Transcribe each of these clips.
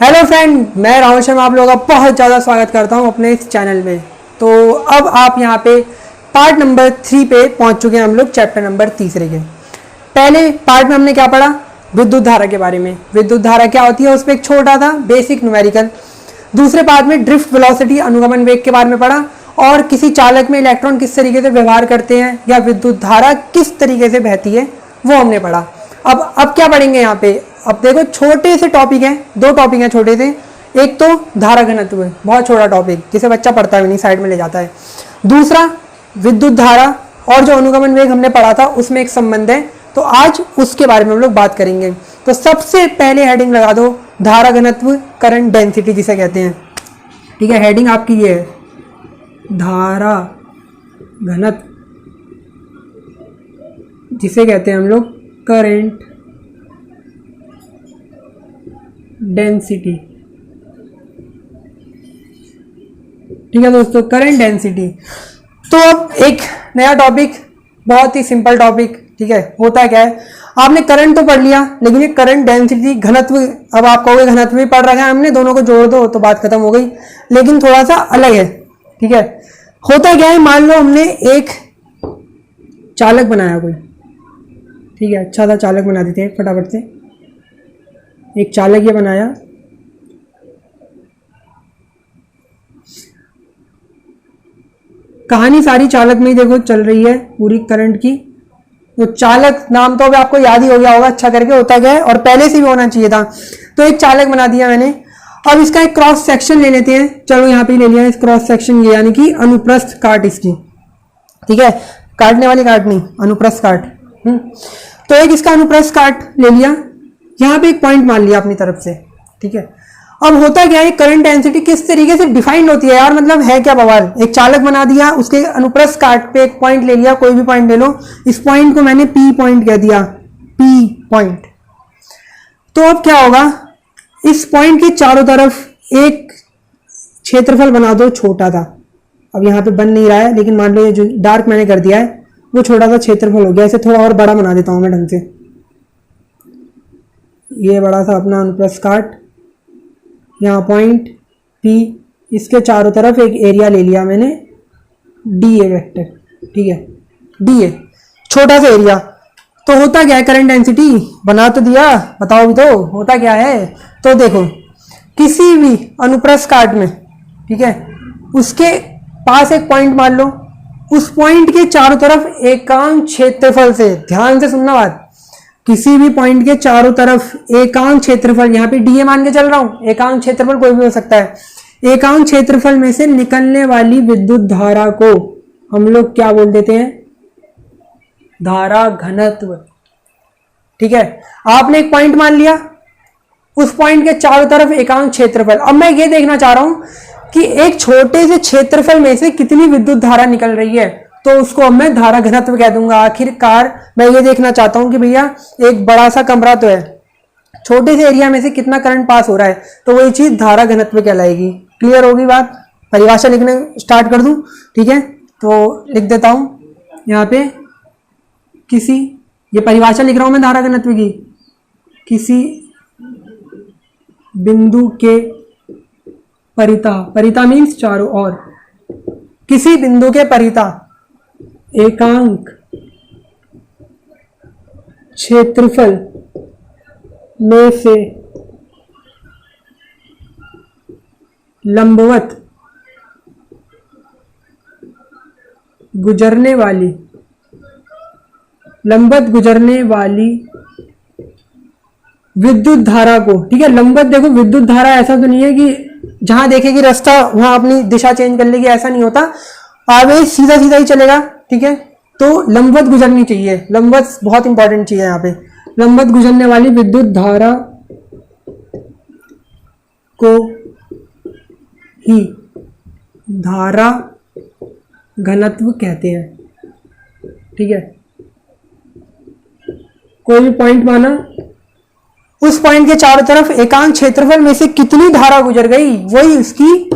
Hello friend, मैं राहुल शर्मा आप लोगों का बहुत ज़्यादा स्वागत करता हूं अपने इस चैनल में। तो अब आप यहां पे पार्ट नंबर 3 पे पहुंच चुके हैं हम लोग, चैप्टर नंबर 3 के। पहले पार्ट में हमने क्या पढ़ा? विद्युत धारा के बारे में। विद्युत धारा क्या होती है उस पर एक छोटा था बेसिक न्यूमेरिकल। दूसरे पार्ट में ड्रिफ्ट वेलोसिटी अनुगमन वेग के बारे में पढ़ा और किसी चालक में इलेक्ट्रॉन किस तरीके से व्यवहार करते हैं या विद्युत धारा किस तरीके से बहती है वो हमने पढ़ा। अब क्या पढ़ेंगे यहाँ पे? अब देखो छोटे से टॉपिक हैं, दो टॉपिक हैं छोटे से। एक तो धारा घनत्व, बहुत छोटा टॉपिक जिसे बच्चा पढ़ता भी नहीं, साइड में ले जाता है। दूसरा विद्युत धारा और जो अनुगमन वेग हमने पढ़ा था उसमें एक संबंध है, तो आज उसके बारे में हम लोग बात करेंगे। तो सबसे पहले हेडिंग लगा दो धारा घनत्व, करंट डेंसिटी जिसे कहते हैं। ठीक है, हेडिंग आपकी ये है, धारा घनत्व जिसे कहते हैं हम लोग करंट डेंसिटी। ठीक है दोस्तों, करंट डेंसिटी। तो अब एक नया टॉपिक, बहुत ही सिंपल टॉपिक। ठीक है, होता क्या है, आपने करंट तो पढ़ लिया, लेकिन ये करंट डेंसिटी घनत्व, अब आप कहोगे घनत्व भी पढ़ रखा है हमने, दोनों को जोड़ दो तो बात खत्म हो गई, लेकिन थोड़ा सा अलग है। ठीक है, होता क्या है, मान लो हमने एक चालक बनाया कोई। ठीक है, अच्छा सा चालक बना देते हैं फटाफट से। एक चालक ये बनाया, कहानी सारी चालक में ही देखो चल रही है पूरी करंट की। तो चालक नाम तो अभी आपको याद ही हो गया होगा अच्छा करके, होता क्या है, और पहले से भी होना चाहिए था। तो एक चालक बना दिया मैंने। अब इसका एक क्रॉस सेक्शन ले लेते हैं। चलो यहाँ पे ले लिया इस क्रॉस सेक्शन, ये यानी कि अनुप्रस्थ काट इसकी। ठीक है, काटने वाली काट नहीं, अनुप्रस्थ काट। तो एक इसका अनुप्रस्थ काट ले लिया, यहाँ पे एक पॉइंट मान लिया अपनी तरफ से। ठीक है, अब होता क्या है, करंट डेंसिटी किस तरीके से डिफाइंड होती है यार, मतलब है क्या बवाल। एक चालक बना दिया, उसके अनुप्रस्थ काट पे एक पॉइंट ले लिया, कोई भी पॉइंट ले लो, इस पॉइंट को मैंने पी पॉइंट कह दिया, पी पॉइंट। तो अब क्या होगा, इस पॉइंट के चारों तरफ एक क्षेत्रफल बना दो छोटा सा। अब यहाँ पे बन नहीं रहा है, लेकिन मान लो ये जो डार्क मैंने कर दिया है वो छोटा सा क्षेत्रफल हो गया। इसे थोड़ा और बड़ा बना देता हूं मैं ढंग से। ये बड़ा सा अपना अनुप्रस्थ काट, यहाँ पॉइंट P, इसके चारों तरफ एक एरिया ले लिया मैंने, DA वेक्टर। ठीक है, DA छोटा सा एरिया। तो होता क्या है, करंट डेंसिटी बना तो दिया, बताओ भी तो होता क्या है। तो देखो किसी भी अनुप्रस्थ काट में, ठीक है, उसके पास एक पॉइंट मान लो, उस पॉइंट के चारों तरफ एकांक क्षेत्रफल से, ध्यान से सुनना बात, किसी भी पॉइंट के चारों तरफ एकांक क्षेत्रफल, यहाँ पे डीए मान के चल रहा हूं, एकांक क्षेत्रफल कोई भी हो सकता है। एकांक क्षेत्रफल में से निकलने वाली विद्युत धारा को हम लोग क्या बोल देते हैं, धारा घनत्व। ठीक है, आपने एक पॉइंट मान लिया, उस पॉइंट के चारों तरफ एकांक क्षेत्रफल। अब मैं ये देखना चाह रहा हूं कि एक छोटे से क्षेत्रफल में से कितनी विद्युत धारा निकल रही है, तो उसको अब मैं धारा घनत्व कह दूंगा। आखिरकार मैं ये देखना चाहता हूं कि भैया एक बड़ा सा कमरा तो है, छोटे से एरिया में से कितना करंट पास हो रहा है, तो वही चीज धारा घनत्व कहलाएगी। क्लियर होगी बात? परिभाषा लिखने स्टार्ट कर दूं? ठीक है, तो लिख देता हूं यहाँ पे, किसी, ये परिभाषा लिख रहा हूं मैं धारा घनत्व की, किसी बिंदु के परिता, परिता मीन्स चारों ओर, किसी बिंदु के परिता एकांक क्षेत्रफल में से लंबवत गुजरने वाली विद्युत धारा को। ठीक है, लंबवत देखो, विद्युत धारा ऐसा तो नहीं है कि जहां देखेगी रास्ता वहां अपनी दिशा चेंज कर लेगी, ऐसा नहीं होता, आगे सीधा सीधा ही चलेगा। ठीक है, तो लंबवत गुजरनी चाहिए, लंबवत बहुत इंपॉर्टेंट चीज है यहाँ पे। लंबवत गुजरने वाली विद्युत धारा को ही धारा घनत्व कहते हैं। ठीक है, कोई भी पॉइंट माना, उस पॉइंट के चारों तरफ एकांक क्षेत्रफल में से कितनी धारा गुजर गई, वही उसकी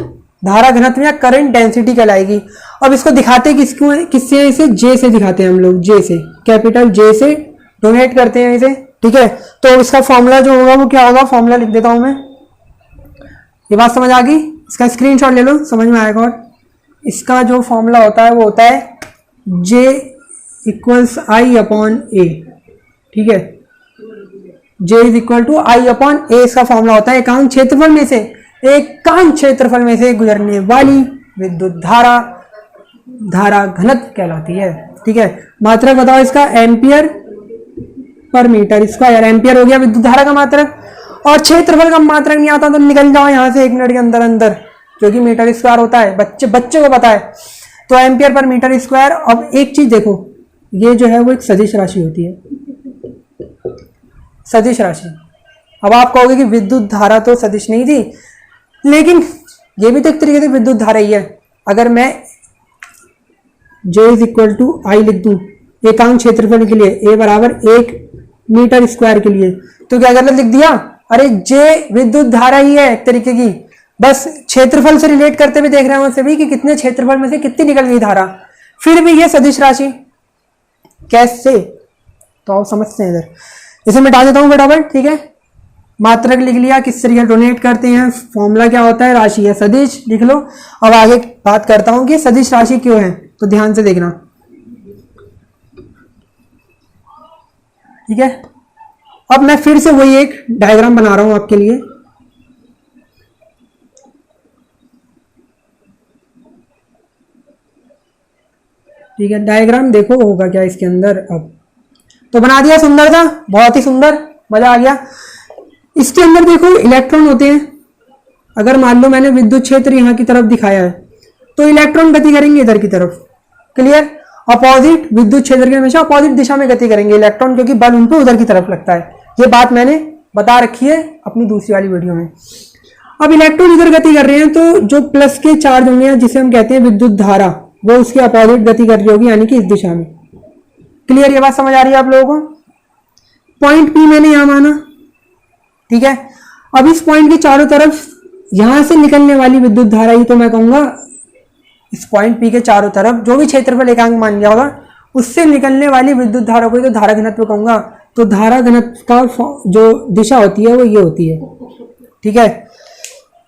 धारा घनत्व या करंट डेंसिटी कहलाएगी। अब इसको दिखाते किससे, इसे जे से दिखाते हैं हम लोग, जे से, कैपिटल जे से डोनेट करते हैं इसे। ठीक है, तो इसका फॉर्मूला जो होगा वो क्या होगा, फॉर्मूला लिख देता हूं मैं, ये बात समझ आ गई? इसका स्क्रीनशॉट ले लो, समझ में आएगा। और इसका जो फॉर्मूला होता है वो होता है J equals I upon A, ठीक है। J is equal to I upon A इसका फॉर्मूला होता है एकांक क्षेत्रफल में से गुजरने वाली विद्युत धारा धारा घनत्व कहलाती है, ठीक है। मात्रक बताओ इसका, ampere per metre square. Ampere हो गया विद्युत धारा का मात्रक, और क्षेत्रफल का मात्रक नहीं आता तो निकल जाओ यहाँ से 1 मिनट के अंदर अंदर, क्योंकि मीटर स्क्वायर होता है, बच्चे को पता है। तो एम्पियर पर मीटर स्क्वायर। अब एक चीज देखो, ये जो है वो एक सदिश राशि होती है, सदिश राशि। अब आप कहोगे कि विद्युत धारा तो सदिश नहीं थी, लेकिन ये भी तो एक तरीके से विद्युत धारा ही है। अगर मैं J इज इक्वल टू आई लिख दूं एकांक क्षेत्रफल के लिए, A बराबर 1 मीटर स्क्वायर के लिए, तो क्या गलत लिख दिया? अरे J विद्युत धारा ही है एक तरीके की, बस क्षेत्रफल से रिलेट करते हुए देख रहे हैं सभी कि कितने क्षेत्रफल में से कितनी निकल गई धारा, फिर भी ये सदिश राशि। कैसे? तो आओ समझते हैं इधर। इसे मिटा देता हूं फटाफट, ठीक है। मात्रक लिख लिया, किस तरीके डोनेट करते हैं, फॉर्मूला क्या होता है, राशि है सदिश, लिख लो। अब आगे बात करता हूं कि सदिश राशि क्यों है, तो ध्यान से देखना, ठीक है। अब मैं फिर से वही एक डायग्राम बना रहा हूं आपके लिए, ठीक है। डायग्राम देखो होगा क्या इसके अंदर। अब तो बना दिया, सुंदर था, बहुत ही सुंदर, मजा आ गया। इसके अंदर देखो इलेक्ट्रॉन होते हैं। अगर मान लो मैंने विद्युत क्षेत्र यहां की तरफ दिखाया है, तो इलेक्ट्रॉन गति करेंगे इधर की तरफ, क्लियर। अपोजिट विद्युत क्षेत्र के हमेशा अपोजिट दिशा में गति करेंगे इलेक्ट्रॉन, क्योंकि बल उन पर उधर की तरफ लगता है। ये बात मैंने बता रखी है अपनी दूसरी वाली वीडियो में। अब इलेक्ट्रॉन इधर गति कर रहे हैं, तो जो प्लस के चार्ज होंगे जिसे हम कहते हैं विद्युत धारा, वो उसके अपोजिट गति कर रही होगी, यानी कि इस दिशा में। क्लियर? ये बात समझ आ रही है आप लोगों को? पॉइंट P मैंने यहां माना, ठीक है। अब इस पॉइंट के चारों तरफ यहां से निकलने वाली विद्युत धारा ही तो मैं कहूंगा, इस पॉइंट P के चारों तरफ जो भी क्षेत्रफल एकांक मान लिया होगा, उससे निकलने वाली विद्युत धारा को ही तो धारा घनत्व कहूंगा। तो धारा घनत्व का जो दिशा होती है वो ये होती है, ठीक है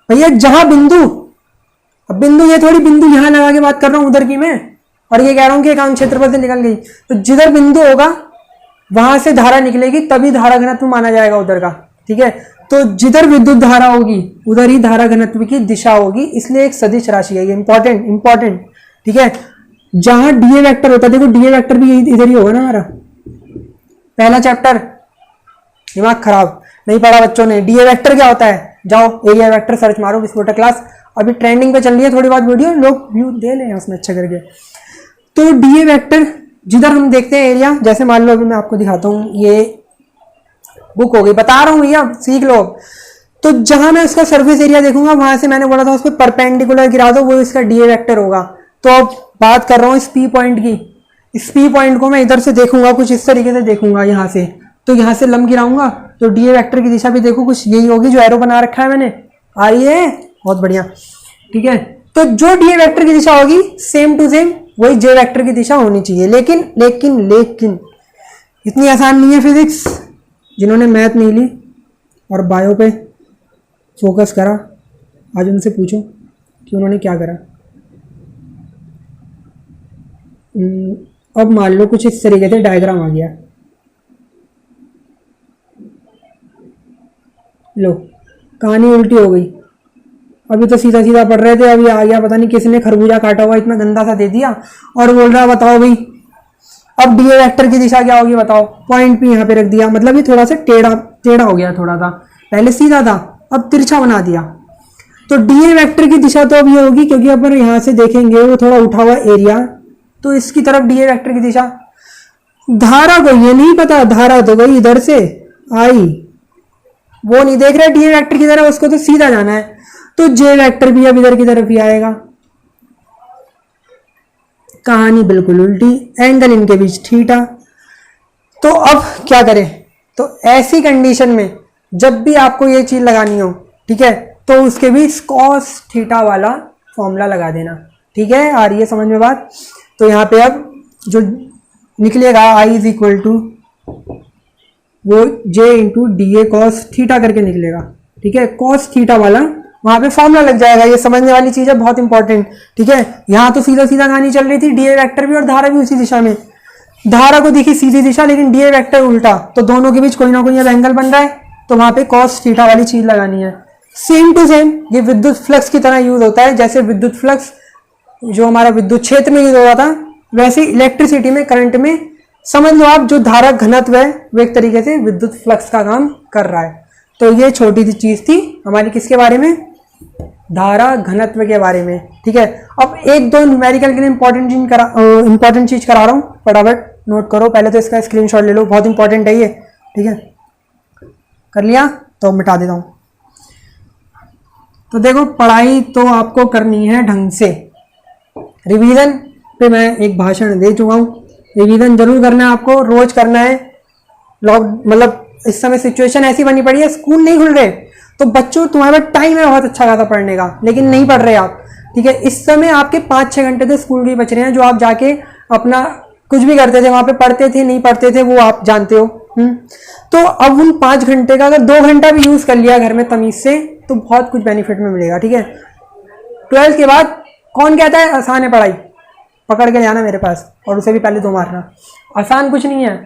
भैया। जहां बिंदु, अब बिंदु ये थोड़ी बिंदु यहां लगा के बात कर रहा हूं उधर की मैं, और ये कह रहा हूं कि एकांक क्षेत्रफल से निकल गई, तो जिधर बिंदु होगा वहां से धारा निकलेगी, तभी धारा घनत्व माना जाएगा उधर का, ठीक है। तो जिधर विद्युत धारा होगी उधर ही धारा घनत्व की दिशा होगी, इसलिए एक सदिश राशि है ये। इंपॉर्टेंट, ठीक है। जहां डीए वेक्टर होता है, देखो डीए वेक्टर भी इधर ही होगा ना हमारा। पहला चैप्टर दिमाग खराब नहीं पढ़ा बच्चों ने। डीए वेक्टर क्या होता है, जाओ एरिया वेक्टर सर्च मारो, विस्फोटक क्लास अभी ट्रेंडिंग पे चल रही है, थोड़ी बहुत वीडियो लोग व्यू दे लें उसमें अच्छा करके। तो डीए वेक्टर जिधर हम देखते हैं एरिया, जैसे मान लो अभी मैं आपको दिखाता हूँ, ये बुक हो गई, बता रहा हूं भैया सीख लो। तो जहां मैं उसका सर्फेस एरिया देखूंगा, वहां से मैंने बोला था उस पर परपेंडिकुलर गिरा दो, वो इसका डीए वेक्टर होगा। तो अब बात कर रहा हूं इस पी पॉइंट की। इस पी पॉइंट को मैं इधर से देखूंगा, कुछ इस तरीके से देखूंगा यहां से, तो यहां से लंब गिराऊंगा तो डीए वेक्टर की दिशा भी देखो कुछ यही होगी, जो एरो बना रखा है मैंने। आ रही है? बहुत बढ़िया, ठीक है। तो जो डीए वेक्टर की दिशा होगी सेम टू सेम वही जे वेक्टर की दिशा होनी चाहिए। लेकिन इतनी आसान नहीं है फिजिक्स। जिन्होंने मैथ नहीं ली और बायो पे फोकस करा, आज उनसे पूछो कि उन्होंने क्या करा। अब मान लो कुछ इस तरीके से डायग्राम आ गया, लो कहानी उल्टी हो गई। अभी तो सीधा सीधा पढ़ रहे थे, अभी आ गया पता नहीं किसने खरबूजा काटा हुआ इतना गंदा सा दे दिया और बोल रहा बताओ भाई अब डीए वेक्टर की दिशा क्या होगी बताओ। पॉइंट भी यहाँ पे रख दिया, मतलब ये थोड़ा सा टेढ़ा हो गया, थोड़ा सा पहले सीधा था अब तिरछा बना दिया। तो डीए वेक्टर की दिशा तो अब ये होगी, क्योंकि अपन यहाँ से देखेंगे वो थोड़ा उठा हुआ एरिया, तो इसकी तरफ डीए वेक्टर की दिशा। धारा को ये नहीं पता, धारा तो गई इधर से आई, वो नहीं देख रहा डीए वेक्टर की तरफ, उसको तो सीधा जाना है। तो जे वेक्टर भी अब इधर की तरफ ही आएगा। कहानी बिल्कुल उल्टी, एंगल इनके बीच थीटा। तो अब क्या करें, तो ऐसी कंडीशन में जब भी आपको ये चीज लगानी हो, ठीक है, तो उसके बीच कॉस थीटा वाला फॉर्मूला लगा देना, ठीक है। आ रही है समझ में बात? तो यहाँ पे अब जो निकलेगा आई इज इक्वल टू वो J into D A cos theta करके निकलेगा, ठीक है। कॉस थीटा वाला वहां पे फॉर्मूला लग जाएगा। ये समझने वाली चीज है, बहुत इंपॉर्टेंट, ठीक है। यहाँ तो सीधा सीधा कहानी चल रही थी, डीए वेक्टर भी और धारा भी उसी दिशा में। धारा को दिखी सीधी दिशा, लेकिन डीए वेक्टर उल्टा, तो दोनों के बीच कोई ना कोई अब एंगल बन रहा है, तो वहां पे कॉस थीटा वाली चीज लगानी है। सेम टू सेम ये विद्युत फ्लक्स की तरह यूज होता है। जैसे विद्युत फ्लक्स जो हमारा विद्युत क्षेत्र में यूज हो रहा था, वैसे इलेक्ट्रिसिटी में, करंट में समझ लो आप, जो धारा घनत्व है वो एक तरीके से विद्युत फ्लक्स का काम कर रहा है। तो ये छोटी सी चीज थी हमारी, किसके बारे में, धारा घनत्व के बारे में, ठीक है। अब एक दो न्यूमेरिकल के लिए इंपॉर्टेंट चीज करा रहा हूँ, फटाफट नोट करो। पहले तो इसका स्क्रीनशॉट ले लो, बहुत इंपॉर्टेंट है ये, ठीक है। कर लिया तो मिटा देता हूँ। तो देखो, पढ़ाई तो आपको करनी है ढंग से। रिवीजन पे मैं एक भाषण दे चुका हूँ, रिवीजन जरूर करना है आपको, रोज करना है। मतलब इस समय सिचुएशन ऐसी बनी पड़ी है, स्कूल नहीं खुल रहे, तो बच्चों तुम्हारे पास टाइम है बहुत अच्छा खासा पढ़ने का, लेकिन नहीं पढ़ रहे आप, ठीक है। इस समय आपके 5-6 घंटे तो स्कूल के बच रहे हैं, जो आप जाके अपना कुछ भी करते थे वहां पे, पढ़ते थे नहीं पढ़ते थे वो आप जानते हो। तो अब उन 5 घंटे का अगर 2 घंटा भी यूज कर लिया घर में तमीज से, तो बहुत कुछ बेनिफिट में मिलेगा, ठीक है। 12th के बाद कौन कहता है आसान है पढ़ाई, पकड़ के जाना मेरे पास, और उसे भी पहले 2 मारना। आसान कुछ नहीं है,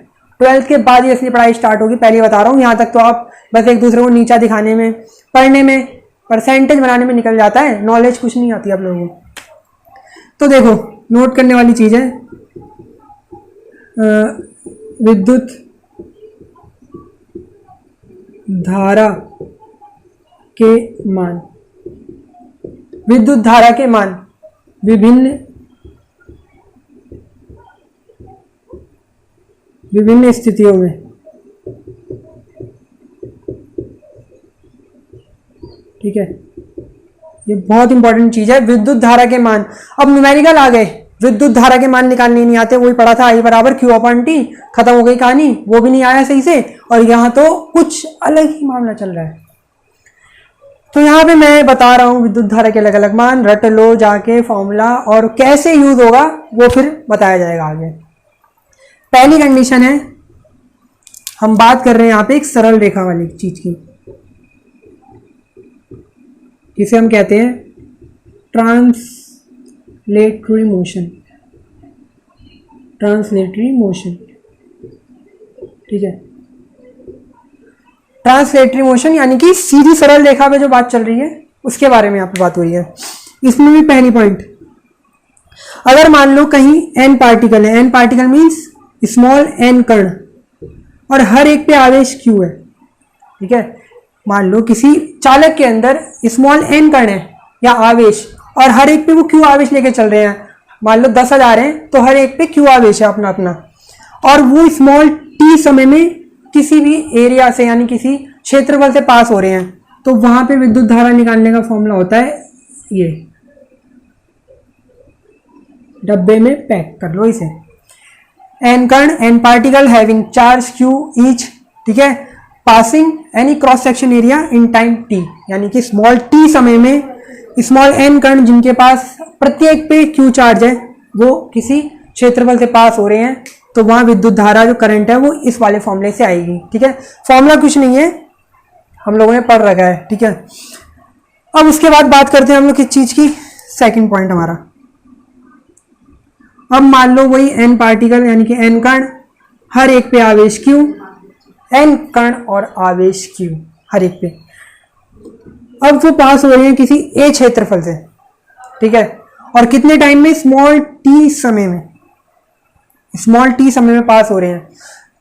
12th के बाद ही असली पढ़ाई स्टार्ट होगी, पहले बता रहा हूँ। यहाँ तक तो आप बस एक दूसरे को नीचा दिखाने में, पढ़ने में, परसेंटेज बनाने में निकल जाता है, नॉलेज कुछ नहीं आती आप लोगों को। तो देखो, नोट करने वाली चीज है, विद्युत धारा के मान, विद्युत धारा के मान विभिन्न स्थितियों में, ठीक है। ये बहुत इंपॉर्टेंट चीज है, विद्युत धारा के मान। अब न्यूमेरिकल आ गए, विद्युत धारा के मान निकालने नहीं आते, वही पढ़ा था, I बराबर Q/T, खत्म हो गई कहानी, वो भी नहीं आया सही से। और यहाँ तो कुछ अलग ही मामला चल रहा है। तो यहाँ पे मैं बता रहा हूँ विद्युत धारा के अलग अलग मान, रट लो जाके फॉर्मूला, और कैसे यूज होगा वो फिर बताया जाएगा आगे। पहली कंडीशन है, हम बात कर रहे हैं यहाँ पे एक सरल रेखा वाली चीज की, जिसे हम कहते हैं ट्रांसलेटरी मोशन, ठीक है। ट्रांसलेटरी मोशन यानी कि सीधी सरल रेखा में जो बात चल रही है उसके बारे में यहाँ पे बात हो रही है। इसमें भी पहली पॉइंट, अगर मान लो कहीं n पार्टिकल है, n particle means small n कण, और हर एक पे आवेश q है, ठीक है। मान लो किसी चालक के अंदर स्मॉल n कण है या आवेश, और हर एक पे वो q आवेश लेके चल रहे हैं। मान लो 10,000 हैं, तो हर एक पे q आवेश है अपना अपना, और वो स्मॉल t समय में किसी भी एरिया से यानी किसी क्षेत्रफल से पास हो रहे हैं, तो वहां पे विद्युत धारा निकालने का फॉर्मूला होता है ये, डब्बे में पैक कर लो इसे। n कण, n particle having charge q each, ठीक है, passing any cross section area in time t, यानी कि स्मॉल t समय में स्मॉल n कण जिनके पास प्रत्येक पे q चार्ज है, वो किसी क्षेत्रफल से पास हो रहे हैं, तो वहां विद्युत धारा जो करंट है वो इस वाले फॉर्मूले से आएगी, ठीक है। फॉर्मूला कुछ नहीं है, हम लोगों ने पढ़ रखा है, ठीक है। अब उसके बाद बात करते हैं हम लोग किस चीज की, सेकंड पॉइंट हमारा। अब मान लो वही n पार्टिकल यानी कि n कण, हर एक पे आवेश q, n कण और आवेश q हर एक पे, अब वो पास हो रहे हैं किसी a क्षेत्रफल से, ठीक है, और कितने टाइम में, स्मॉल t समय में, स्मॉल t समय में पास हो रहे हैं।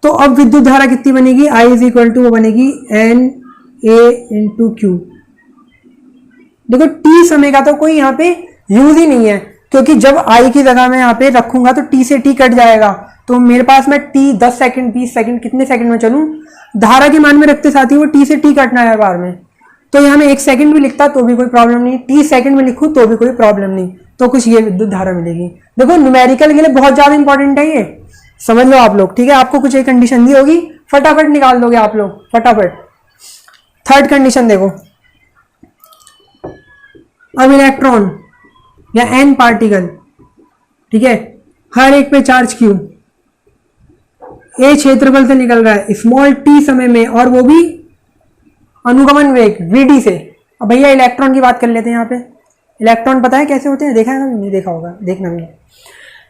तो अब विद्युत धारा कितनी बनेगी, I इज इक्वल टू वो बनेगी n a इंटू क्यू। देखो t समय का तो कोई यहाँ पे यूज ही नहीं है, क्योंकि जब I की जगह मैं यहाँ पे रखूंगा तो t से t कट जाएगा, तो मेरे पास में t 10 सेकंड 20 सेकंड कितने सेकंड में चलूं, धारा के मान में रखते साथ ही वो t से t कटना है बार में, तो यहाँ मैं 1 सेकंड भी लिखता तो भी कोई प्रॉब्लम नहीं, t सेकंड में लिखूं तो भी कोई प्रॉब्लम नहीं, तो कुछ ये विद्युत धारा मिलेगी। देखो न्यूमेरिकल के लिए बहुत ज्यादा इंपॉर्टेंट है ये, समझ लो आप लोग, ठीक है। आपको कुछ एक कंडीशन दी होगी, फटाफट निकाल दोगे आप लोग, फटाफट। थर्ड कंडीशन देखो, अब इलेक्ट्रॉन या n पार्टिकल, ठीक है, हर एक पे चार्ज q, a क्षेत्रफल से निकल रहा है स्मॉल t समय में, और वो भी अनुगमन वेग vd से, अब भैया इलेक्ट्रॉन की बात कर लेते हैं। यहाँ पे इलेक्ट्रॉन पता है कैसे होते हैं, देखा है कभी? नहीं देखा होगा, देखना भी।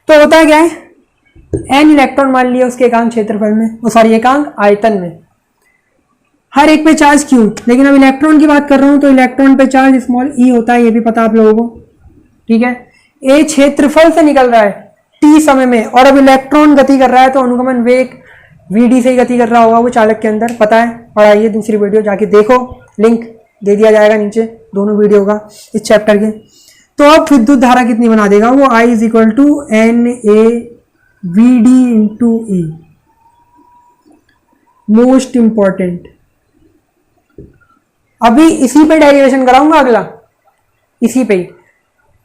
तो होता है क्या है, n इलेक्ट्रॉन मान लिया उसके एकांक क्षेत्रफल में, सॉरी एकांक आयतन में, हर एक पे चार्ज q। लेकिन अब इलेक्ट्रॉन की बात कर रहा हूं तो इलेक्ट्रॉन पे चार्ज स्मॉल e होता है, ये भी पता आप लोगों को, ठीक है। a क्षेत्रफल से निकल रहा है t समय में, और अब इलेक्ट्रॉन गति कर रहा है तो अनुगमन वेग vd से ही गति कर रहा होगा वो चालक के अंदर, पता है, पढ़ाइए दूसरी वीडियो जाके देखो, लिंक दे दिया जाएगा नीचे दोनों वीडियो का इस चैप्टर के। तो अब विद्युत धारा कितनी बना देगा वो, I is equal to N A we D into e. Most important, अभी इसी पे डेरिवेशन कराऊंगा अगला, इसी पे ही।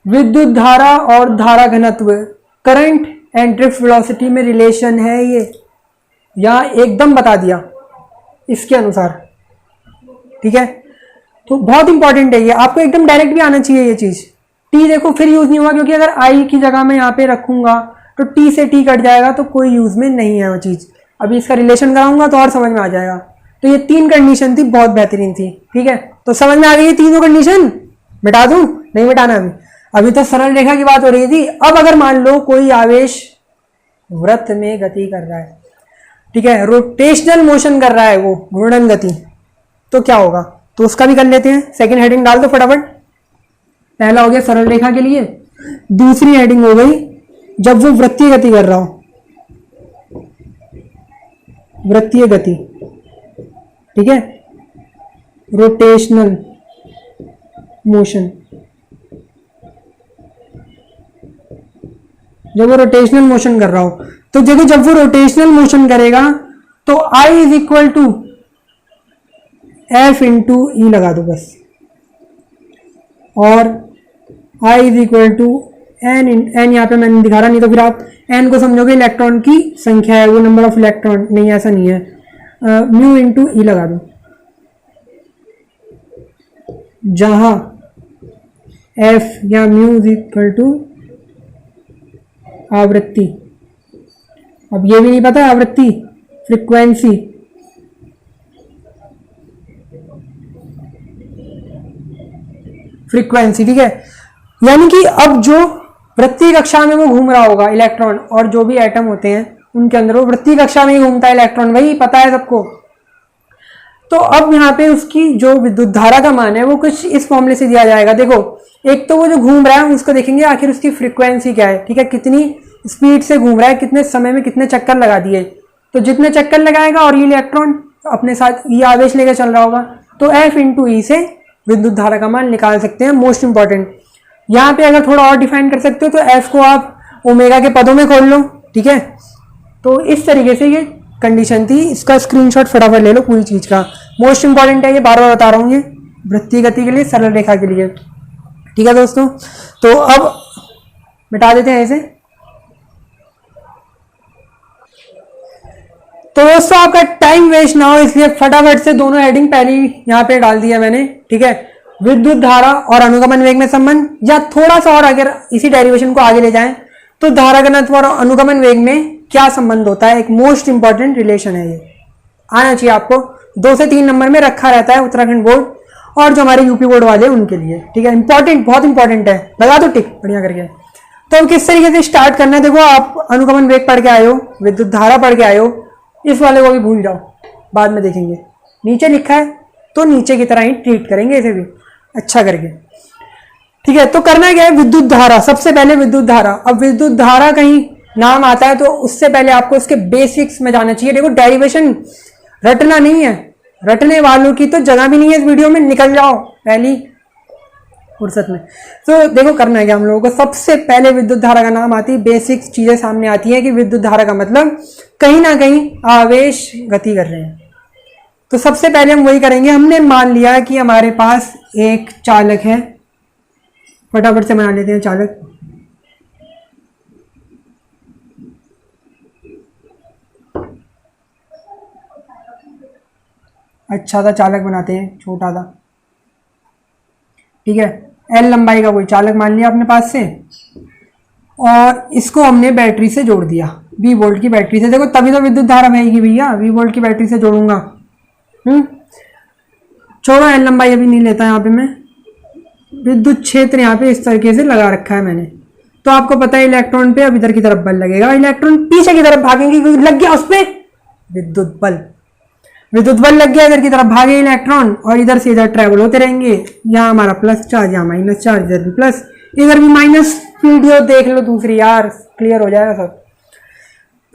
विद्युत धारा और धारा घनत्व, करंट एंड ड्रिफ्ट वेलोसिटी में रिलेशन है ये, या एकदम बता दिया इसके अनुसार, ठीक है। तो बहुत इंपॉर्टेंट है ये, आपको एकदम डायरेक्ट भी आना चाहिए ये चीज। टी देखो फिर यूज नहीं हुआ, क्योंकि अगर आई की जगह मैं यहाँ पे रखूंगा तो टी से टी कट जाएगा, तो कोई यूज में नहीं है वो चीज। अभी इसका रिलेशन कराऊंगा तो और समझ में आ जाएगा। तो ये 3 कंडीशन थी, बहुत बेहतरीन थी, ठीक है। तो समझ में आ गई ये तीनों कंडीशन, मिटा दूं? नहीं मिटाना अभी तो सरल रेखा की बात हो रही थी। अब अगर मान लो कोई आवेश वृत्त में गति कर रहा है, ठीक है, रोटेशनल मोशन कर रहा है वो, घूर्णन गति, तो क्या होगा, तो उसका भी कर लेते हैं। सेकंड हेडिंग डाल दो फटाफट। पहला हो गया सरल रेखा के लिए, दूसरी हेडिंग हो गई जब वो वृत्तीय गति कर रहा हो, वृत्तीय गति, ठीक है, रोटेशनल मोशन। जब वो रोटेशनल मोशन कर रहा हो, तो देखो जब वो रोटेशनल मोशन करेगा तो I is equal to F into E लगा दो बस, और I is equal to N, N यहाँ पे मैंने दिखा रहा, नहीं तो फिर आप एन को समझोगे इलेक्ट्रॉन की संख्या है, वो नंबर ऑफ इलेक्ट्रॉन नहीं, ऐसा नहीं है, म्यू इंटू ई लगा दो, जहां एफ या म्यू इज इक्वल टू आवृत्ति। अब ये भी नहीं पता आवृत्ति, फ्रीक्वेंसी, फ्रीक्वेंसी, ठीक है। यानी कि अब जो वृत्तीय कक्षा में वो घूम रहा होगा इलेक्ट्रॉन, और जो भी एटम होते हैं उनके अंदर वो वृत्तीय कक्षा में ही घूमता है इलेक्ट्रॉन, वही पता है सबको। तो अब यहाँ पे उसकी जो विद्युत धारा का मान है वो कुछ इस फॉर्मूले से दिया जाएगा। देखो एक तो वो जो घूम रहा है उसको देखेंगे आखिर उसकी फ्रीक्वेंसी क्या है, ठीक है, कितनी स्पीड से घूम रहा है, कितने समय में कितने चक्कर लगा दिए। तो जितने चक्कर लगाएगा और ये इलेक्ट्रॉन अपने साथ ये आवेश लेकर चल रहा होगा, तो एफ इंटू ई से विद्युत धारा का मान निकाल सकते हैं। मोस्ट इंपॉर्टेंट यहाँ पे अगर थोड़ा और डिफाइन कर सकते हो तो एफ को आप ओमेगा के पदों में खोल लो, ठीक है। तो इस तरीके से ये कंडीशन थी, इसका स्क्रीनशॉट फटाफट ले लो पूरी चीज का, मोस्ट इंपॉर्टेंट है ये, बार बार बता रहा हूँ, ये वृत्तीय गति के लिए, सरल रेखा के लिए, ठीक है दोस्तों। तो अब मिटा देते हैं इसे। तो दोस्तों आपका टाइम वेस्ट ना हो इसलिए फटाफट से दोनों हेडिंग पहले ही यहाँ पे डाल दिया मैंने, ठीक है। विद्युत धारा और अनुगमन वेग में संबंध, या थोड़ा सा और अगर इसी डेरिवेशन को आगे ले जाएं तो धारा घनत्व और अनुगमन वेग में क्या संबंध होता है, एक मोस्ट इंपॉर्टेंट रिलेशन है, ये आना चाहिए आपको। 2 से 3 नंबर में रखा रहता है उत्तराखंड बोर्ड और जो हमारे यूपी बोर्ड वाले उनके लिए, ठीक है, इंपॉर्टेंट, बहुत इंपॉर्टेंट है, लगा दो टिक बढ़िया करके। तो किस तरीके से स्टार्ट करना है, देखो आप अनुगमन वेग पढ़ के आए हो, विद्युत धारा पढ़ के आए हो, इस वाले को भी भूल जाओ, बाद में देखेंगे, नीचे लिखा है तो नीचे की तरह ही ट्रीट करेंगे इसे भी अच्छा करके, ठीक है। तो करना क्या है, विद्युत धारा, सबसे पहले विद्युत धारा। अब विद्युत धारा कहीं नाम आता है तो उससे पहले आपको इसके बेसिक्स में जाना चाहिए। देखो डेरिवेशन रटना नहीं है, रटने वालों की तो जगह भी नहीं है इस वीडियो में, निकल जाओ पहली फुर्सत में। तो देखो करना है क्या हम लोगों को, सबसे पहले विद्युत धारा का नाम आती है, बेसिक्स चीजें सामने आती है कि विद्युत धारा का मतलब कहीं ना कहीं आवेश गति कर रहे हैं। तो सबसे पहले हम वही करेंगे, हमने मान लिया कि हमारे पास एक चालक है, फटाफट से बना लेते हैं चालक। अच्छा सा चालक बनाते हैं, छोटा सा, ठीक है। एल लंबाई का कोई चालक मान लिया अपने पास से, और इसको हमने बैटरी से जोड़ दिया, 20 वोल्ट की बैटरी से। देखो तभी तो विद्युत धारा बहेगी भैया, 20 वोल्ट की बैटरी से जोड़ूंगा। छोड़ो, एल लंबाई अभी नहीं लेता यहाँ पे मैं। विद्युत क्षेत्र यहाँ पे इस तरीके से लगा रखा है मैंने। तो आपको पता है इलेक्ट्रॉन पे अब इधर की तरफ बल लगेगा, इलेक्ट्रॉन पीछे की तरफ भागेंगे क्योंकि लग गया उस पे विद्युत बल। विद्युत बल लग गया, इधर की तरफ भागे इलेक्ट्रॉन और इधर से इधर ट्रेवल होते रहेंगे। यहाँ हमारा प्लस चार्ज, यहाँ माइनस चार्ज, इधर भी प्लस, इधर भी माइनस। वीडियो देख लो दूसरी यार, क्लियर हो जाएगा सब।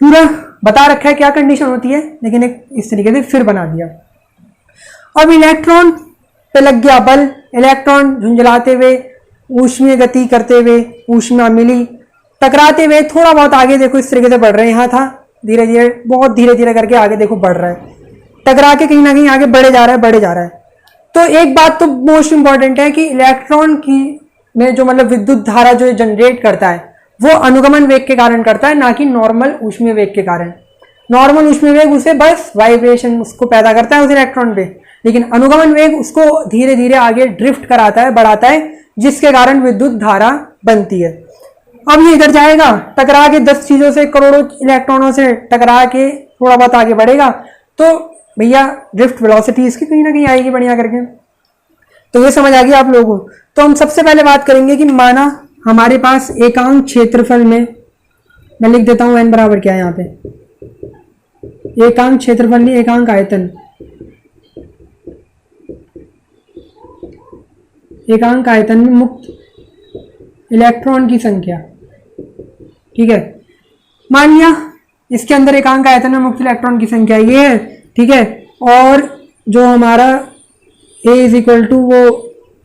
पूरा बता रखा है क्या कंडीशन होती है, लेकिन एक इस तरीके से फिर बना दिया। अब इलेक्ट्रॉन पे लग गया बल, इलेक्ट्रॉन झुंझलाते हुए, ऊष्मीय गति करते हुए, ऊष्मा मिली, टकराते हुए थोड़ा बहुत आगे देखो इस तरीके से बढ़ रहे हैं। यहाँ था धीरे धीरे, बहुत धीरे धीरे करके आगे देखो बढ़ रहा है, टकरा के कहीं ना कहीं आगे बढ़े जा रहा है, बढ़े जा रहा है। तो एक बात तो मोस्ट इंपॉर्टेंट है कि इलेक्ट्रॉन की में जो मतलब विद्युत धारा जो जनरेट करता है वो अनुगमन वेग के कारण करता है, ना कि नॉर्मल ऊष्मीय वेग के कारण। नॉर्मल ऊष्मीय वेग उसे बस वाइब्रेशन उसको पैदा करता है उस इलेक्ट्रॉन पे, लेकिन अनुगमन वेग उसको धीरे धीरे आगे ड्रिफ्ट कराता है, बढ़ाता है, जिसके कारण विद्युत धारा बनती है। अब ये इधर जाएगा, टकरा के 10 चीजों से, करोड़ों इलेक्ट्रॉनों से टकरा के थोड़ा बहुत आगे बढ़ेगा, तो भैया ड्रिफ्ट वेलोसिटी इसकी कहीं ना कहीं आएगी बढ़िया करके। तो ये समझ आ गया आप लोगों को। तो हम सबसे पहले बात करेंगे कि माना हमारे पास एकांक क्षेत्रफल में, मैं लिख देता हूं n बराबर क्या है यहाँ पे, एकांक क्षेत्रफल नहीं एकांक आयतन, एकांक आयतन में मुक्त इलेक्ट्रॉन की संख्या, ठीक है। मान लिया इसके अंदर एकांक आयतन में मुक्त इलेक्ट्रॉन की संख्या ये है, ठीक है। और जो हमारा A इज इक्वल टू वो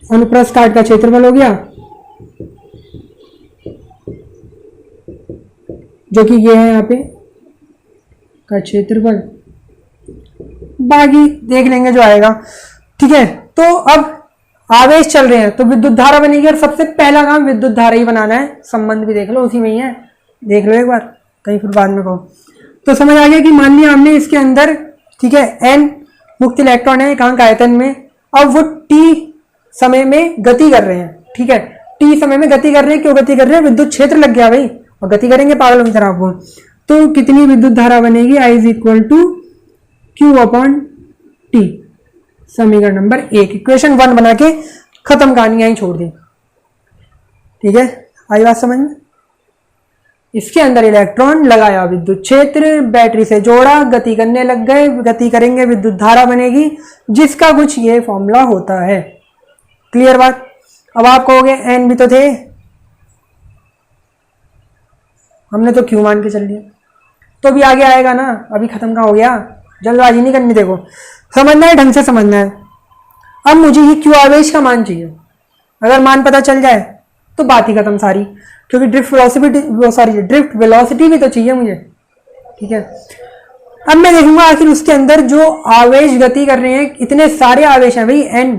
अनुप्रस्थ काट का क्षेत्रफल हो गया, जो कि ये है यहाँ पे का क्षेत्रफल, बाकी देख लेंगे जो आएगा, ठीक है। तो अब आवेश चल रहे हैं तो विद्युत धारा बनेगी, और सबसे पहला काम विद्युत धारा ही बनाना है। संबंध भी देख लो उसी में ही है, देख लो एक बार, कहीं फिर बाद में कहो। तो समझ आ गया कि मान लिया हमने इसके अंदर, ठीक है, n मुक्त इलेक्ट्रॉन है एकांक आयतन में, अब वो t समय में गति कर रहे हैं, ठीक है। t समय में गति कर रहे हैं, क्यों गति कर रहे हैं, विद्युत क्षेत्र लग गया भाई, और गति करेंगे पागलों की तरह आपको। तो कितनी विद्युत धारा बनेगी, I is equal to Q upon T, समीकरण नंबर 1। इक्वेशन 1 बना के खत्म, कहानी यहीं छोड़ दी, ठीक है। आई बात समझ में। इसके अंदर इलेक्ट्रॉन लगाया, विद्युत क्षेत्र, बैटरी से जोड़ा, गति करने लग गए, गति करेंगे विद्युत धारा बनेगी, जिसका कुछ ये फॉर्मूला होता है। क्लियर बात। अब आप कहोगे एन भी तो थे, हमने तो क्यू मान के चल लिया, तो भी आगे आएगा ना, अभी खत्म का हो गया, जल्दबाजी नहीं करनी। देखो समझना है, ढंग से समझना है। अब मुझे ये क्यू आवेश का मान चाहिए, अगर मान पता चल जाए तो बात ही खत्म सारी, क्योंकि ड्रिफ्ट वेलोसिटी भी तो चाहिए मुझे, ठीक है। अब मैं देखूंगा आखिर उसके अंदर जो आवेश गति कर रहे हैं, इतने सारे आवेश हैं भाई, n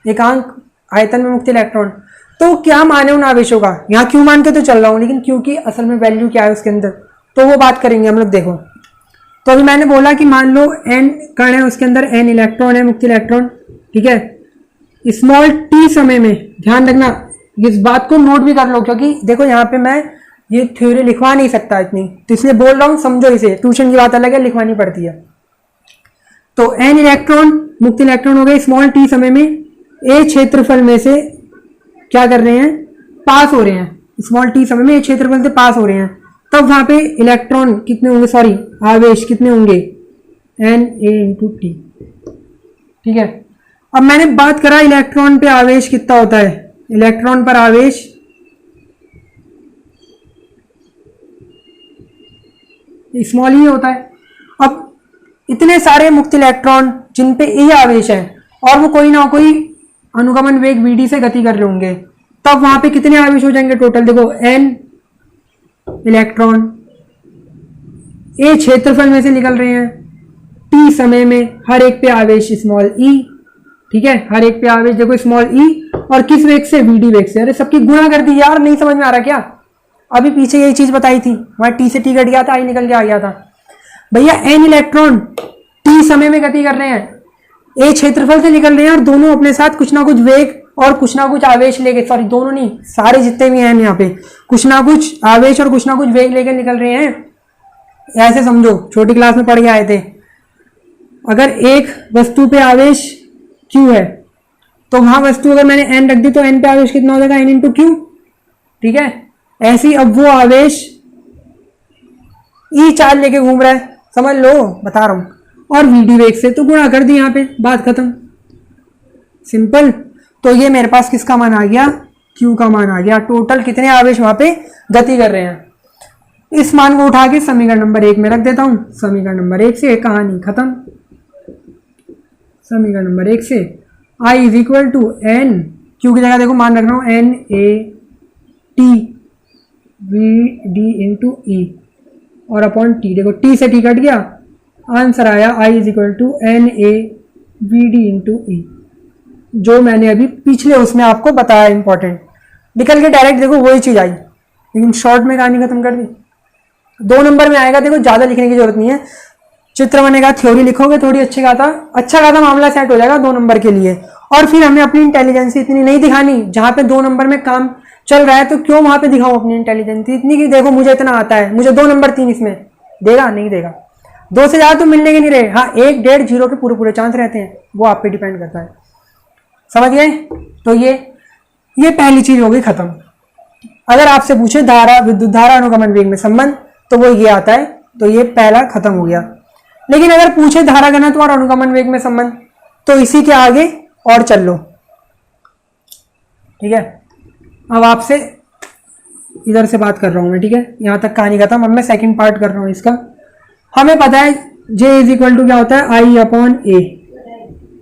एकांक आयतन में मुक्त इलेक्ट्रॉन, तो क्या माने उन आवेशों का। यहाँ क्यों मान के तो चल रहा हूं, लेकिन क्यों की असल में वैल्यू क्या है उसके अंदर, तो वो बात करेंगे हम लोग। देखो तो अभी मैंने बोला कि मान लो n कण है, उसके अंदर n इलेक्ट्रॉन है, मुक्त इलेक्ट्रॉन, ठीक है। स्मॉल t समय में, ध्यान रखना इस बात को नोट भी कर लो, क्योंकि देखो यहाँ पे मैं ये थ्योरी लिखवा नहीं सकता इतनी, तो इसलिए बोल रहा हूँ, समझो इसे। ट्यूशन की बात अलग है, लिखवानी पड़ती है। तो n इलेक्ट्रॉन मुक्त इलेक्ट्रॉन हो गए स्मॉल t समय में, a क्षेत्रफल में से क्या कर रहे हैं, पास हो रहे हैं। स्मॉल t समय में a क्षेत्रफल से पास हो रहे हैं, तब वहां पे इलेक्ट्रॉन कितने होंगे, सॉरी आवेश कितने होंगे, Na इंटू टी, ठीक है। अब मैंने बात करा इलेक्ट्रॉन पे आवेश कितना होता है, इलेक्ट्रॉन पर आवेश स्मॉल ही होता है। अब इतने सारे मुक्त इलेक्ट्रॉन जिन पे ए आवेश है, और वो कोई ना कोई अनुगमन वेग vd से गति कर रहे होंगे, तब वहां पे कितने आवेश हो जाएंगे टोटल, देखो n इलेक्ट्रॉन ए क्षेत्रफल में से निकल रहे हैं, t समय में हर एक पे आवेश स्मॉल e, ठीक है, हर एक पे आवेश देखो स्मॉल e, और किस वेग से, vd वेग से। अरे सबकी गुणा कर दी यार, नहीं समझ में आ रहा क्या, अभी पीछे यही चीज बताई थी, वहां t से t घट गया था, आई निकल के आ गया था। भैया n इलेक्ट्रॉन t समय में गति कर रहे हैं, a क्षेत्रफल से निकल रहे हैं, और दोनों अपने साथ कुछ ना कुछ वेग और कुछ ना कुछ आवेश लेके, सॉरी दोनों नहीं, सारे जितने भी हैं यहाँ पे कुछ ना कुछ आवेश और कुछ ना कुछ वेग लेके निकल रहे हैं। ऐसे समझो, छोटी क्लास में पढ़ के आए थे, अगर एक वस्तु पे आवेश क्यू है, तो वहां वस्तु अगर मैंने एन रख दी तो एन पे आवेश कितना हो जाएगा, एन इंटू क्यू। ठीक है, ऐसे ही अब वो आवेश ई चार्ज लेके घूम रहा है, समझ लो बता रहा हूं, और वीडी वेग से तो गुणा कर दी, यहां पे बात खत्म, सिंपल। तो ये मेरे पास किसका मान आ गया, क्यू का मान आ गया। टोटल कितने आवेश वहां पे गति कर रहे हैं, इस मान को उठा के समीकरण नंबर 1 में रख देता हूं। समीकरण नंबर 1 से कहानी खत्म। समीकरण नंबर 1 से I is equal to N, Q की जगह देखो मान रख रहा हूं N A T V D into E और अपॉन टी, देखो टी से टी कट गया, आंसर आया I is equal to N A we D into E, जो मैंने अभी पिछले उसमें आपको बताया इंपॉर्टेंट, निकल के डायरेक्ट देखो वही चीज आई, लेकिन शॉर्ट में कहानी खत्म कर दी। 2 नंबर में आएगा, देखो ज्यादा लिखने की जरूरत नहीं है, चित्र बनेगा, थ्योरी लिखोगे थोड़ी अच्छी खासा मामला सेट हो जाएगा 2 नंबर के लिए। और फिर हमें अपनी इंटेलिजेंस इतनी नहीं दिखानी, जहां पे 2 नंबर में काम चल रहा है तो क्यों वहां पे दिखाऊं अपनी इंटेलिजेंस इतनी कि देखो मुझे इतना आता है, मुझे 2 नंबर 3 इसमें देगा, नहीं देगा। 2 से ज्यादा तो मिलने के नहीं रहे, हाँ 1, 1.5, 0 के पूरे चांस रहते हैं, वो आप पे डिपेंड करता है, समझ गए। तो ये पहली चीज हो गई खत्म। अगर आपसे पूछे धारा विद्युत धारा अनुगमन वेग में संबंध, तो वो ये आता है, तो ये पहला खत्म हो गया। लेकिन अगर पूछे धारा घनत्व और अनुगमन वेग में संबंध, तो इसी के आगे और चल लो, ठीक है। अब आपसे इधर से बात कर रहा हूं मैं, ठीक है, यहां तक कहानी खत्म। अब मैं सेकंड पार्ट कर रहा हूं इसका। हमें पता है J इज इक्वल टू क्या होता है, I अपॉन ए,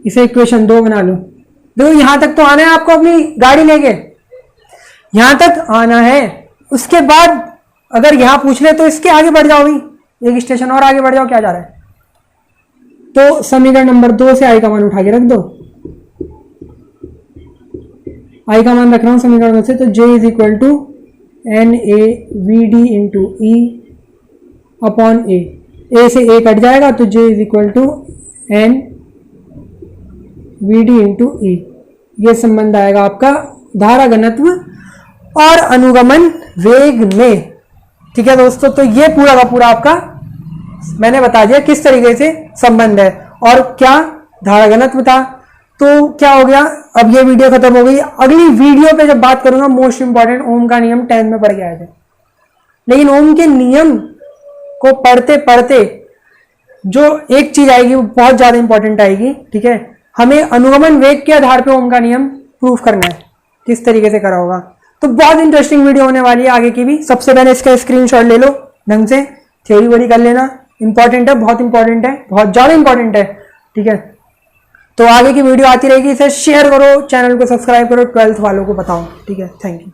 इसे इक्वेशन 2 बना लो। देखो यहां तक तो आना है आपको, अपनी गाड़ी लेके यहां तक आना है, उसके बाद अगर यहां पूछ ले तो इसके आगे बढ़ जाओ, भी एक स्टेशन और आगे बढ़ जाओ, क्या जा रहा है। तो समीकरण नंबर 2 से I का मान उठा के रख दो, I का मान रख रहा हूं समीकरण से, तो J is equal to N A we D into E upon A से ए कट जाएगा, तो J is equal to N V D into E, ये संबंध आएगा आपका धारा घनत्व और अनुगमन वेग में, ठीक है दोस्तों। तो ये पूरा का पूरा आपका मैंने बता दिया किस तरीके से संबंध है और क्या धारा घनत्व था। तो क्या हो गया, अब ये वीडियो खत्म हो गई। अगली वीडियो पे जब बात करूंगा, मोस्ट इंपॉर्टेंट ओम का नियम 10th में पढ़ के आए थे, लेकिन ओम के नियम को पढ़ते पढ़ते जो एक चीज आएगी वो बहुत ज्यादा इंपॉर्टेंट आएगी, ठीक है। हमें अनुगमन वेग के आधार पे ओम का नियम प्रूफ करना है, किस तरीके से करा होगा। तो बहुत इंटरेस्टिंग वीडियो होने वाली है आगे की भी। सबसे पहले इसका स्क्रीनशॉट ले लो ढंग से, थ्योरी वोरी कर लेना, इंपॉर्टेंट है, बहुत इंपॉर्टेंट है, बहुत ज्यादा इंपॉर्टेंट है, ठीक है। तो आगे की वीडियो आती रहेगी, इसे शेयर करो, चैनल को सब्सक्राइब करो, 12th वालों को बताओ, ठीक है। Thank you.